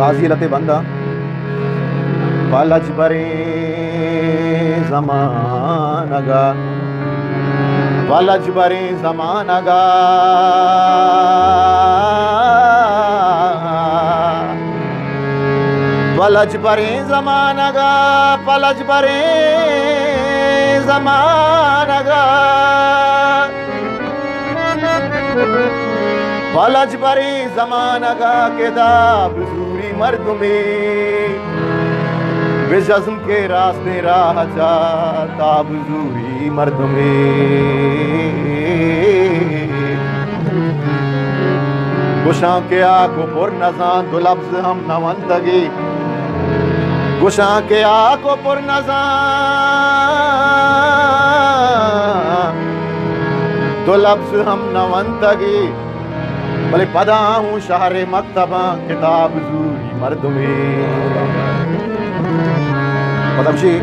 काजियलते बंदा पालज बरे ज़मानगा पालज बरे ज़मानगा पालज बरे ज़मानगा पालज बरे ज़मानगा पालज बरे ज़मानगा के दाब ज़ूरी मर्द में बेजज़्म के रास्ते राह जा ताब ज़ूरी मर्द में गुशां के आको पुर नज़ां दो लफ्ज़ हम नवंदगी गुशां के आको पुर नज़ां दो लफ्ज़ हम नवंदगी भले पदा हूँ शहर मकतबा किताब ज़ूरी मर्द में पदमशी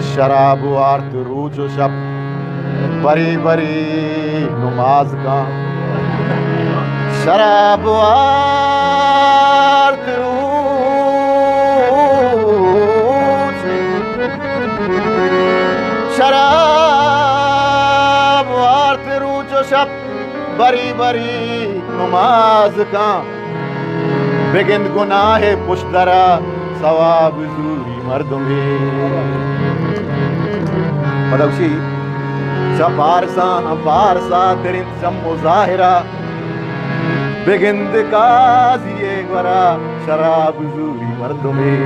शराब आर्त रूज शब बरी बरी नमाज का शराब आर्त रूज शराब आर्त रूज शब बरी बरी नमाज का बेगिंद गुनाह पुश्तरा सवाब ज़ूरी मर्द में पदवशी पारसा तेरिन जम्मो ज़ाहिरा बेगिंद काज़िए वरा शराब ज़ूरी मर्द में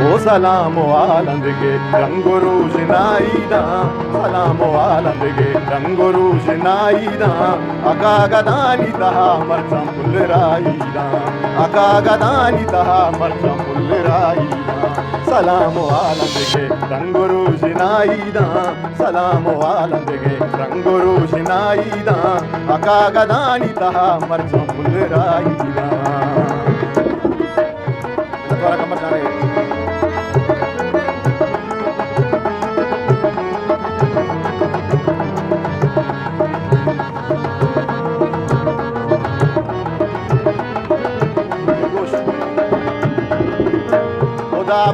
ओ सलाम वालंदगे रंगो रोशनाईदा सलाम वालंदगे रंगो रोशनाईदा अका गदानी तहा मरचम पुलराईदा अका गदानी तहा मरचम पुलराईदा सलाम वालंदगे रंगो रोशनाईदा सलाम वालंदगे रंगो रोशनाईदा अका गदानी तहा मरचम पुलराईदा दोबारा कमर जाने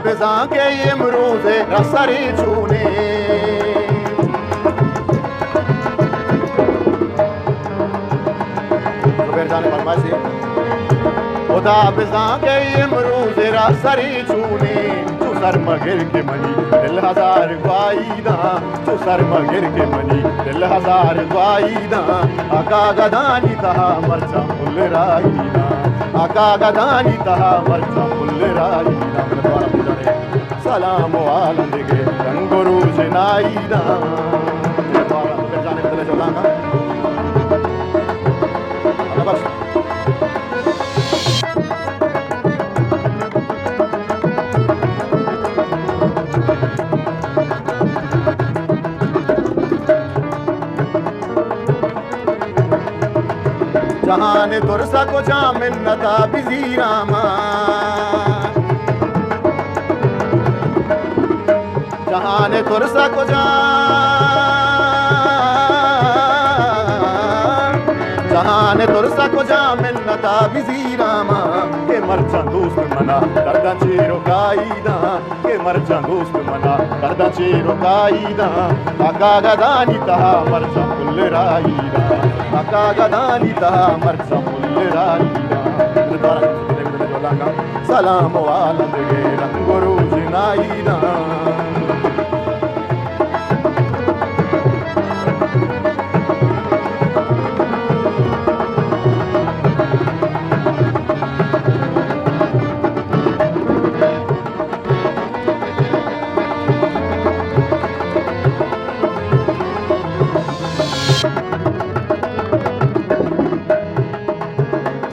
बेज़ां के ये मरूज़े रसरी छूने जाने फरमाइशी खुदा बेज़ां के ये मरूज़े रसरी छूने चुसर मगिर के मनी दिल हजार वाईदा चुसर मगिर के मनी दिल हजार वाईदा आका गदानी तहा मरचा पुलराईदा आका गदानी तहा मरचा पुलराईदा सलाम वालंदगे रंगो रोशनाईदा जाने बदले चलांगा बस जहान तुरसा को जा मिन्नता बिजीरामा जहान तुरसा को जा जहान तुरसा को जा मिन्नता बिजीरामा के मरचा दोस्त मना करदा चेरो काईदा के मरचा दोस्त मना करदा चेरो काईदा आका गदानी तहा मरचा पुलराईदा आका गदानी तहा मरचा पुलराईदा सलाम वालंदगे रंगो रोशनाईदा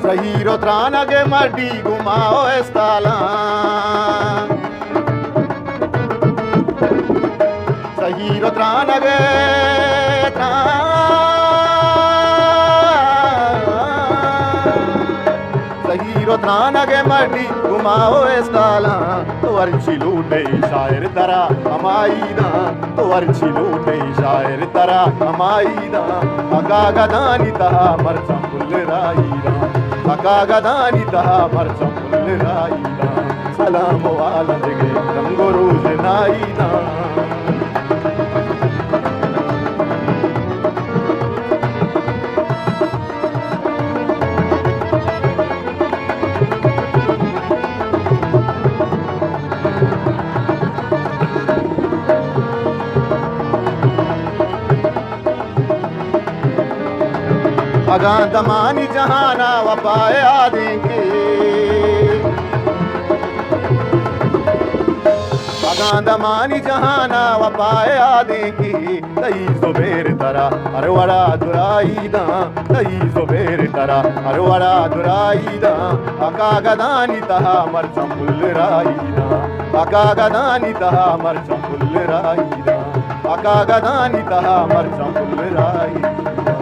सहीरो त्रानगे मडी घुमाओ एस्ताला सहीरो त्रानगे सहीरो त्राना के मड्डी घुमाओ एस्काला तो अर्ची लूटे शायर तरा अमाईदा तो अर्ची लूटे शायर तरा अमाईदा अका गदानी तहा मरचम पुल राईदा अका गदानी तहा मरचम पुल राईदा सलाम वाला जगे रंगो रोज नाईदा अगा दमानी जहाना वपाए आदेंगे अगा दमानी जहाना वपाए आदेंगे तई जुबेर तरा अरे वड़ा दुराईदा तई जुबेर तरा अरे वड़ा दुराईदा अका गदानी तहा मरचम पुल राईदा अका गदानी तहा मरचम पुल राईदा अका गदानी तहा मरचम पुल राईदा